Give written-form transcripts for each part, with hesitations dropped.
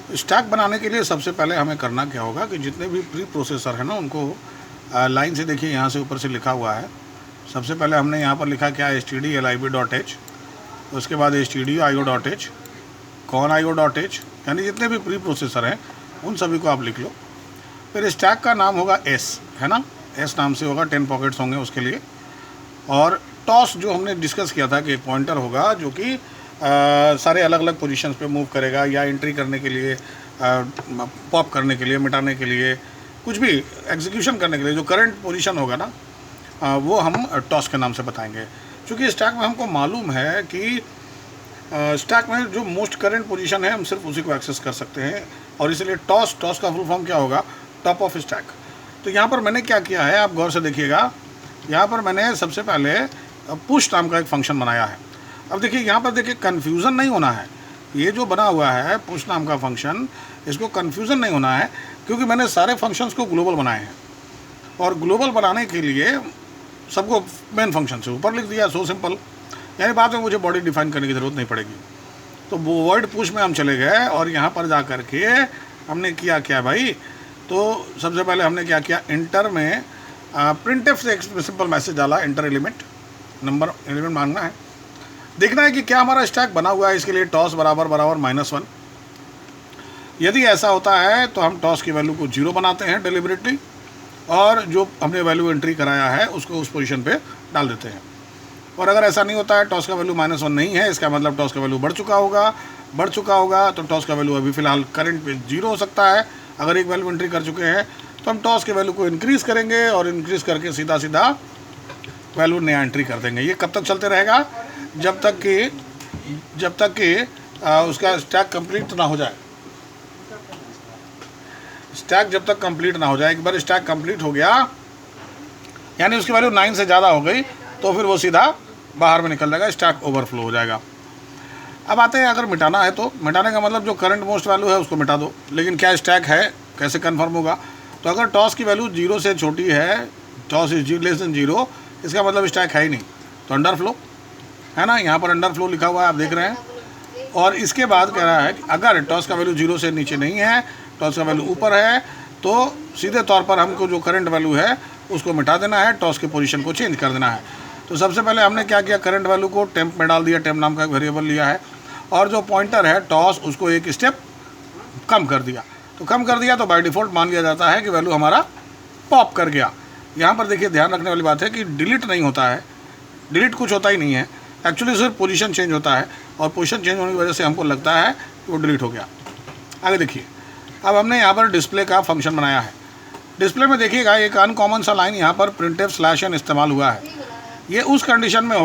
Stack बनाने के लिए सबसे पहले हमें करना क्या होगा कि जितने भी प्री प्रोसेसर है ना उनको लाइन से देखिए, यहाँ से ऊपर से लिखा हुआ है। सबसे पहले हमने यहाँ पर लिखा क्या, stdlib.h, उसके बाद stdio.h, con.io.h, यानी जितने भी प्री प्रोसेसर हैं उन सभी को आप लिख लो। फिर स्टैक का नाम होगा एस, है ना, एस नाम से होगा, 10 पॉकेट्स होंगे उसके लिए। और टॉस जो हमने डिस्कस किया था कि एक पॉइंटर होगा जो कि सारे अलग अलग पोजीशंस पे मूव करेगा, या एंट्री करने के लिए, पॉप करने के लिए, मिटाने के लिए, कुछ भी एग्जीक्यूशन करने के लिए जो करंट पोजीशन होगा ना, वो हम टॉस के नाम से बताएंगे। क्योंकि स्टैक में हमको मालूम है कि स्टैक में जो मोस्ट करंट पोजीशन है हम सिर्फ उसी को एक्सेस कर सकते हैं, और इसलिए टॉस का फुल फॉर्म क्या होगा, टॉप ऑफ स्टैक। तो यहाँ पर मैंने क्या किया है, आप गौर से देखिएगा, यहाँ पर मैंने सबसे पहले पुश नाम का एक फंक्शन बनाया है। अब देखिए यहाँ पर देखिए कन्फ्यूज़न नहीं होना है, ये जो बना हुआ है पुश नाम का फंक्शन, इसको कन्फ्यूज़न नहीं होना है, क्योंकि मैंने सारे फंक्शंस को ग्लोबल बनाए हैं, और ग्लोबल बनाने के लिए सबको मेन फंक्शन से ऊपर लिख दिया, सो सिंपल। यानी बाद में मुझे बॉडी डिफाइन करने की ज़रूरत नहीं पड़ेगी। तो वो वर्ड पुश में हम चले गए, और यहाँ पर जा कर के हमने किया क्या भाई, तो सबसे पहले हमने क्या किया, इंटर में प्रिंटफ से एक सिंपल मैसेज डाला, इंटर एलिमेंट, नंबर एलिमेंट मांगना है, देखना है कि क्या हमारा स्टैक बना हुआ है। इसके लिए टॉस बराबर -1। यदि ऐसा होता है तो हम टॉस की वैल्यू को 0 बनाते हैं डिलिबरेटली, और जो हमने वैल्यू एंट्री कराया है उसको उस पोजीशन पे डाल देते हैं। और अगर ऐसा नहीं होता है, टॉस का वैल्यू -1 नहीं है, इसका मतलब टॉस का वैल्यू बढ़ चुका होगा, तो टॉस का वैल्यू अभी फ़िलहाल करंट पे 0 हो सकता है। अगर एक वैल्यू एंट्री कर चुके हैं तो हम टॉस के वैल्यू को इंक्रीज़ करेंगे, और इंक्रीज़ करके सीधा वैल्यू नया एंट्री कर देंगे। ये कब तक चलते रहेगा, जब तक कि उसका स्टैक कंप्लीट ना हो जाए। स्टैक जब तक कंप्लीट ना हो जाए, एक बार स्टैक कंप्लीट हो गया, यानी उसकी वैल्यू 9 से ज़्यादा हो गई, तो फिर वो सीधा बाहर में निकल जाएगा, स्टैक ओवरफ्लो हो जाएगा। अब आते हैं, अगर मिटाना है तो मिटाने का मतलब जो करंट मोस्ट वैल्यू है उसको मिटा दो। लेकिन क्या स्टैक है, कैसे कन्फर्म होगा, तो अगर टॉस की वैल्यू 0 से छोटी है, टॉस इज लेस देन 0, इसका मतलब स्टैक है ही नहीं, तो अंडरफ्लो है ना, यहाँ पर अंडरफ्लो लिखा हुआ है, आप देख रहे हैं। और इसके बाद कह रहा है कि अगर टॉस का वैल्यू 0 से नीचे नहीं है, टॉस का वैल्यू ऊपर है, तो सीधे तौर पर हमको जो करंट वैल्यू है उसको मिटा देना है, टॉस के पोजीशन को चेंज कर देना है। तो सबसे पहले हमने क्या किया, करंट वैल्यू को टेम्प में डाल दिया, टेम्प नाम का एक वेरिएबल लिया है, और जो पॉइंटर है टॉस, उसको एक स्टेप कम कर दिया। तो कम कर दिया तो बाय डिफ़ॉल्ट मान लिया जाता है कि वैल्यू हमारा पॉप कर गया। यहाँ पर देखिए ध्यान रखने वाली बात है कि डिलीट नहीं होता है, डिलीट कुछ होता ही नहीं है, एक्चुअली सिर्फ पोजीशन चेंज होता है, और पोजीशन चेंज होने की वजह से हमको लगता है कि वो डिलीट हो गया। आगे देखिए, अब हमने यहाँ पर डिस्प्ले का फंक्शन बनाया है। डिस्प्ले में देखिएगा एक अनकॉमन सा लाइन यहाँ पर printf/n इस्तेमाल हुआ है। ये उस कंडीशन में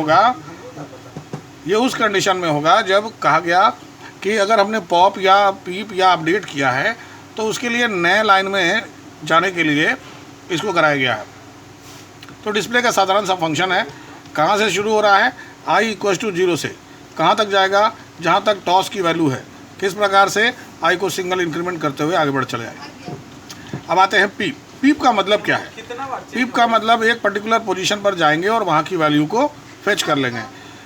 होगा जब कहा गया कि अगर हमने पॉप या पीप या अपडेट किया है, तो उसके लिए नए लाइन में जाने के लिए इसको कराया गया है। तो डिस्प्ले का साधारण सा फंक्शन है, कहाँ से शुरू हो रहा है, i = 0 से कहाँ तक जाएगा, जहाँ तक टॉस की वैल्यू है, किस प्रकार से i को सिंगल इंक्रीमेंट करते हुए आगे बढ़ चले जाएगा। अब आते हैं पीप। पीप का मतलब क्या है, पीप का मतलब एक पर्टिकुलर पोजीशन पर जाएंगे और वहाँ की वैल्यू को फेच कर लेंगे।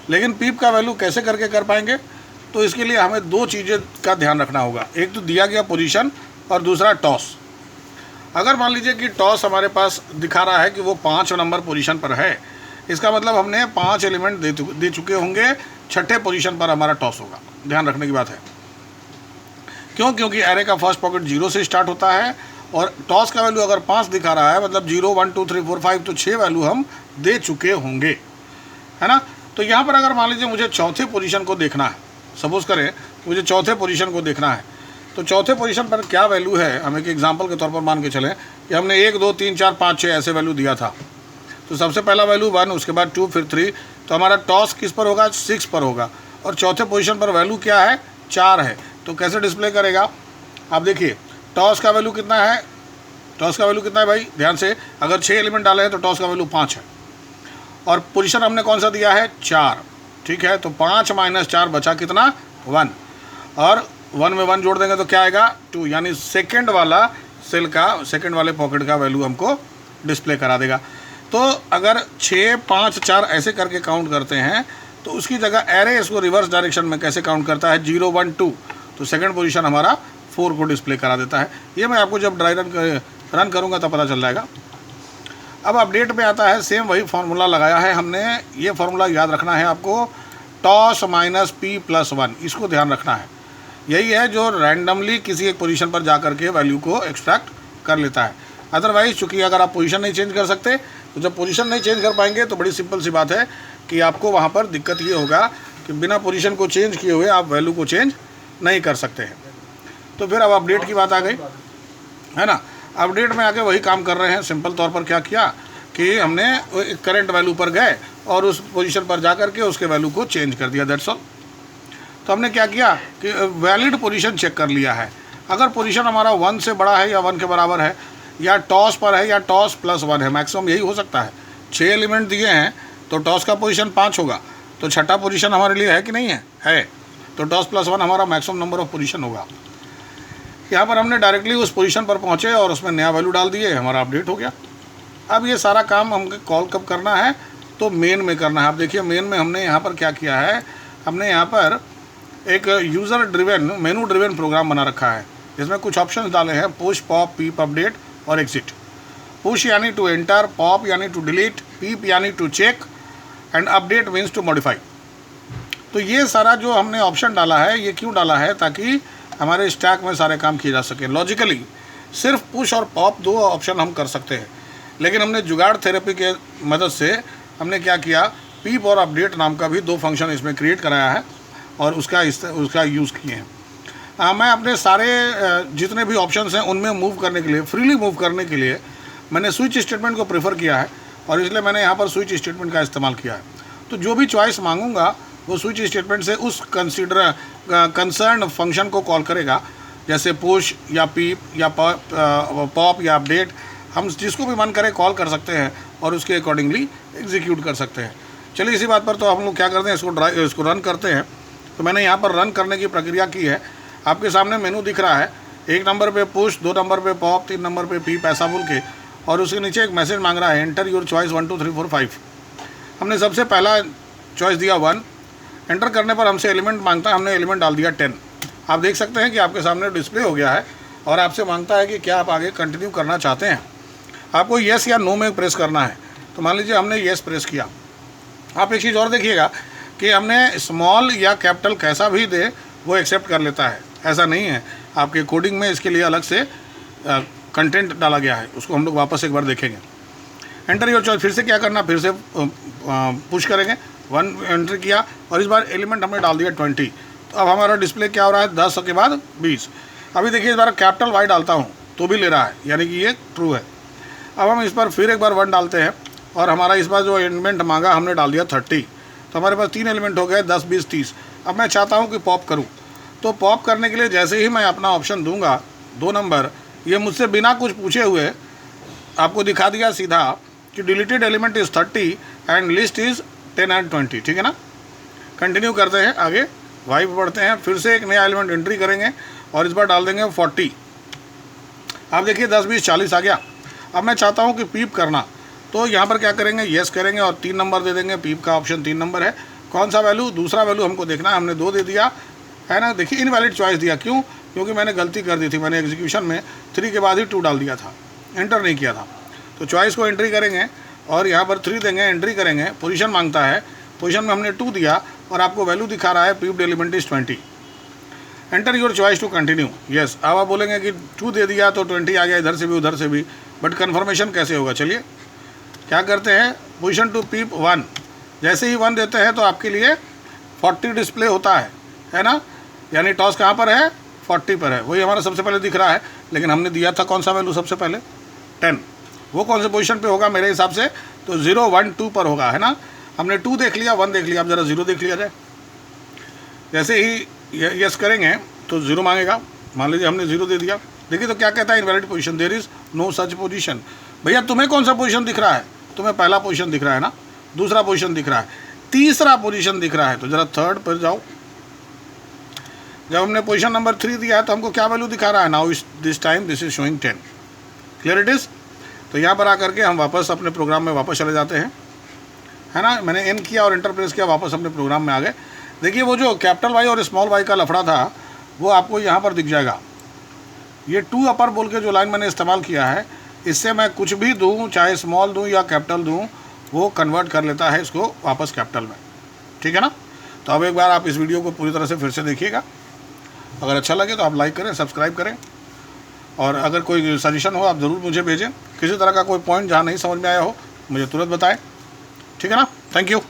लेकिन पीप का वैल्यू कैसे करके कर पाएंगे, तो इसके लिए हमें 2 चीज़ें का ध्यान रखना होगा, एक तो दिया गया पोजीशन, और दूसरा टॉस। अगर मान लीजिए कि टॉस हमारे पास दिखा रहा है कि वो 5 नंबर पोजीशन पर है, इसका मतलब हमने 5 एलिमेंट दे चुके होंगे, 6ठे पोजीशन पर हमारा टॉस होगा। ध्यान रखने की बात है, क्योंकि एरे का फर्स्ट पॉकेट 0 से स्टार्ट होता है, और टॉस का वैल्यू अगर 5 दिखा रहा है, मतलब 0 1 2 3 4 5, तो 6 वैल्यू हम दे चुके होंगे, है ना। तो यहाँ पर अगर मान लीजिए मुझे चौथे पोजीशन को देखना है, सपोज करें मुझे चौथे पोजीशन को देखना है, तो चौथे पोजीशन पर क्या वैल्यू है, हम एक एग्जांपल के तौर पर मान के चलें कि हमने 1 2 3 4 5 6 ऐसे वैल्यू दिया था। तो सबसे पहला वैल्यू 1, उसके बाद 2, फिर 3, तो हमारा टॉस किस पर होगा, 6 पर होगा, और चौथे पोजीशन पर वैल्यू क्या है, 4 है। तो कैसे डिस्प्ले करेगा, आप देखिए टॉस का वैल्यू कितना है, टॉस का वैल्यू कितना है भाई, ध्यान से, अगर 6 एलिमेंट डाले हैं तो टॉस का वैल्यू 5 है, और पोजीशन हमने कौन सा दिया है, 4, ठीक है। तो 5 - 4 बचा कितना, 1, और 1 में 1 जोड़ देंगे तो क्या आएगा, 2, यानी सेकंड वाला सेल का, सेकंड वाले पॉकेट का वैल्यू हमको डिस्प्ले करा देगा। तो अगर 6 5 4 ऐसे करके काउंट करते हैं, तो उसकी जगह एरे इसको रिवर्स डायरेक्शन में कैसे काउंट करता है, 0 1 2, तो सेकंड पोजीशन हमारा 4 को डिस्प्ले करा देता है। ये मैं आपको जब ड्राई रन करूँगा तब पता चल जाएगा। अब अपडेट में आता है, सेम वही फार्मूला लगाया है हमने। ये फार्मूला याद रखना है आपको, टॉस माइनस पी प्लस 1, इसको ध्यान रखना है। यही है जो रैंडमली किसी एक पोजीशन पर जा करके वैल्यू को एक्सट्रैक्ट कर लेता है। अदरवाइज चूँकि अगर आप पोजीशन नहीं चेंज कर सकते, तो जब पोजीशन नहीं चेंज कर पाएंगे तो बड़ी सिंपल सी बात है कि आपको वहाँ पर दिक्कत ये होगा कि बिना पोजीशन को चेंज किए हुए आप वैल्यू को चेंज नहीं कर सकते हैं। तो फिर अब अपडेट की बात आ गई, है ना। अपडेट में आके वही काम कर रहे हैं। सिंपल तौर पर क्या किया कि हमने करंट वैल्यू पर गए और उस पोजीशन पर जा कर के उसके वैल्यू को चेंज कर दिया, दैट्स ऑल। तो हमने क्या किया कि वैलिड पोजीशन चेक कर लिया है। अगर पोजीशन हमारा 1 से बड़ा है या 1 के बराबर है, या टॉस पर है या टॉस प्लस 1 है, मैक्सिमम यही हो सकता है। 6 एलिमेंट दिए हैं तो टॉस का पोजीशन 5 होगा, तो छठा पोजीशन हमारे लिए है कि नहीं है, है। तो टॉस प्लस 1 हमारा मैक्सिमम नंबर ऑफ पोजीशन होगा। यहाँ पर हमने डायरेक्टली उस पोजीशन पर पहुँचे और उसमें नया वैल्यू डाल दिए, हमारा अपडेट हो गया। अब ये सारा काम हमको कॉल कब करना है, तो मेन में करना है। आप देखिए मेन में हमने यहाँ पर क्या किया है, हमने यहाँ पर एक user driven, menu driven program बना रखा है, जिसमें कुछ ऑप्शंस डाले हैं, पुश, पॉप, पीप, अपडेट और एग्जिट। पुश यानी टू एंटर, पॉप यानी टू डिलीट, पीप यानी to check and update means to modify. तो ये सारा जो हमने ऑप्शन डाला है, ये क्यों डाला है, ताकि हमारे स्टैक में सारे काम किए जा सके। लॉजिकली सिर्फ पुश और पॉप 2 ऑप्शन हम कर सकते हैं, लेकिन हमने जुगाड़ थेरेपी के मदद से हमने क्या किया, पीप और अपडेट नाम का भी 2 फंक्शन इसमें क्रिएट कराया है और उसका यूज़ किए हैं। मैं अपने सारे जितने भी ऑप्शंस हैं उनमें मूव करने के लिए, फ्रीली मूव करने के लिए मैंने स्विच स्टेटमेंट को प्रेफर किया है, और इसलिए मैंने यहाँ पर स्विच स्टेटमेंट का इस्तेमाल किया है। तो जो भी चॉइस मांगूंगा वो स्विच स्टेटमेंट से उस कंसर्न फंक्शन को कॉल करेगा, जैसे पुश या पीप या पॉप या अपडेट, हम जिसको भी मन करे कॉल कर सकते हैं और उसके अकॉर्डिंगली एग्जीक्यूट कर सकते हैं। चलिए इसी बात पर तो हम लोग क्या करते हैं, इसको रन करते हैं। तो मैंने यहाँ पर रन करने की प्रक्रिया की है। आपके सामने मेनू दिख रहा है, 1 नंबर पे पुश, 2 नंबर पे पॉप, 3 नंबर पे पीप, ऐसा बोल के, और उसके नीचे एक मैसेज मांग रहा है, एंटर योर चॉइस 1 2 3 4 5। हमने सबसे पहला चॉइस दिया 1। एंटर करने पर हमसे एलिमेंट मांगता है, हमने एलिमेंट डाल दिया 10। आप देख सकते हैं कि आपके सामने डिस्प्ले हो गया है और आपसे मांगता है कि क्या आप आगे कंटिन्यू करना चाहते हैं। आपको येस या नो में प्रेस करना है। तो मान लीजिए हमने येस प्रेस किया। आप एक चीज़ और देखिएगा कि हमने स्मॉल या कैपिटल कैसा भी दे वो एक्सेप्ट कर लेता है, ऐसा नहीं है। आपके कोडिंग में इसके लिए अलग से कंटेंट डाला गया है, उसको हम लोग वापस एक बार देखेंगे। एंटर योर चॉइस, फिर से क्या करना, फिर से पुश करेंगे, 1 एंटर किया और इस बार एलिमेंट हमने डाल दिया 20। तो अब हमारा डिस्प्ले क्या हो रहा है, 10 के बाद 20। अभी देखिए इस बार कैपिटल वाई डालता हूँ तो भी ले रहा है, यानी कि ये ट्रू है। अब हम इस पर फिर एक बार 1 डालते हैं और हमारा इस बार जो एलिमेंट मांगा हमने डाल दिया 30। तो हमारे पास 3 एलिमेंट हो गए, 10 20 30। अब मैं चाहता हूँ कि पॉप करूँ, तो पॉप करने के लिए जैसे ही मैं अपना ऑप्शन दूंगा 2 नंबर, ये मुझसे बिना कुछ पूछे हुए आपको दिखा दिया सीधा कि deleted element is 30 and list is 10 and 20। ठीक है ना। कंटिन्यू करते हैं, आगे वाई पर बढ़ते हैं, फिर से एक नया एलिमेंट एंट्री करेंगे और इस बार डाल देंगे 40। आप देखिए 10 20 40 आ गया। अब मैं चाहता हूँ कि पीप करना, तो यहाँ पर क्या करेंगे, येस करेंगे और 3 नंबर दे देंगे। पीप का ऑप्शन 3 नंबर है। कौन सा वैल्यू, दूसरा वैल्यू हमको देखना है, हमने 2 दे दिया है ना। देखिए इनवैलिड चॉइस दिया, क्यों, क्योंकि मैंने गलती कर दी थी, मैंने एग्जीक्यूशन में 3 के बाद ही 2 डाल दिया था, एंटर नहीं किया था। तो चॉइस को एंट्री करेंगे और यहाँ पर 3 देंगे, एंट्री करेंगे, पोजीशन मांगता है, पोजीशन में हमने 2 दिया और आपको वैल्यू दिखा रहा है peeped element is 20। Enter your choice to continue, yes. अब आप बोलेंगे कि 2 दे दिया तो 20 आ गया, इधर से भी उधर से भी, बट कन्फर्मेशन कैसे होगा। चलिए क्या करते हैं, पोजीशन टू पीप 1, जैसे ही 1 देते हैं तो आपके लिए 40 डिस्प्ले होता है ना। यानी टॉस कहाँ पर है, 40 पर है, वही हमारा सबसे पहले दिख रहा है। लेकिन हमने दिया था कौन सा वैल्यू सबसे पहले, 10। वो कौन से पोजीशन पे होगा मेरे हिसाब से, तो 0 1 2 पर होगा, है ना। हमने 2 देख लिया, 1 देख लिया, अब जरा 0 देख लिया जाए। जैसे ही यस करेंगे तो 0 मांगेगा, मान लीजिए हमने 0 दे दिया। देखिए तो क्या कहता है, invalid position, there is no such position. भैया तुम्हें कौन सा पोजीशन दिख रहा है, तुम्हें पहला पोजीशन दिख रहा है ना, दूसरा पोजीशन दिख रहा है, तीसरा पोजीशन दिख रहा है, तो जरा थर्ड पर जाओ। जब हमने पोजीशन नंबर 3 दिया है तो हमको क्या वैल्यू दिखा रहा है, now this time this is showing 10। Clear it is. तो यहाँ पर आकर के हम वापस अपने प्रोग्राम में वापस चले जाते हैं, है ना। मैंने एन किया और एंटर प्रेस किया, वापस अपने प्रोग्राम में आ गए। देखिए वो जो कैपिटल वाई और स्मॉल वाई का लफड़ा था वो आपको यहाँ पर दिख जाएगा। ये टू अपर बोल के जो लाइन मैंने इस्तेमाल किया है, इससे मैं कुछ भी दूँ, चाहे स्मॉल दूँ या कैपिटल दूँ, वो कन्वर्ट कर लेता है इसको वापस कैपिटल में। ठीक है ना। तो अब एक बार आप इस वीडियो को पूरी तरह से फिर से देखिएगा। अगर अच्छा लगे तो आप लाइक करें, सब्सक्राइब करें, और अगर कोई सजेशन हो आप ज़रूर मुझे भेजें। किसी तरह का कोई पॉइंट जहाँ नहीं समझ में आया हो मुझे तुरंत बताएं। ठीक है ना। Thank you.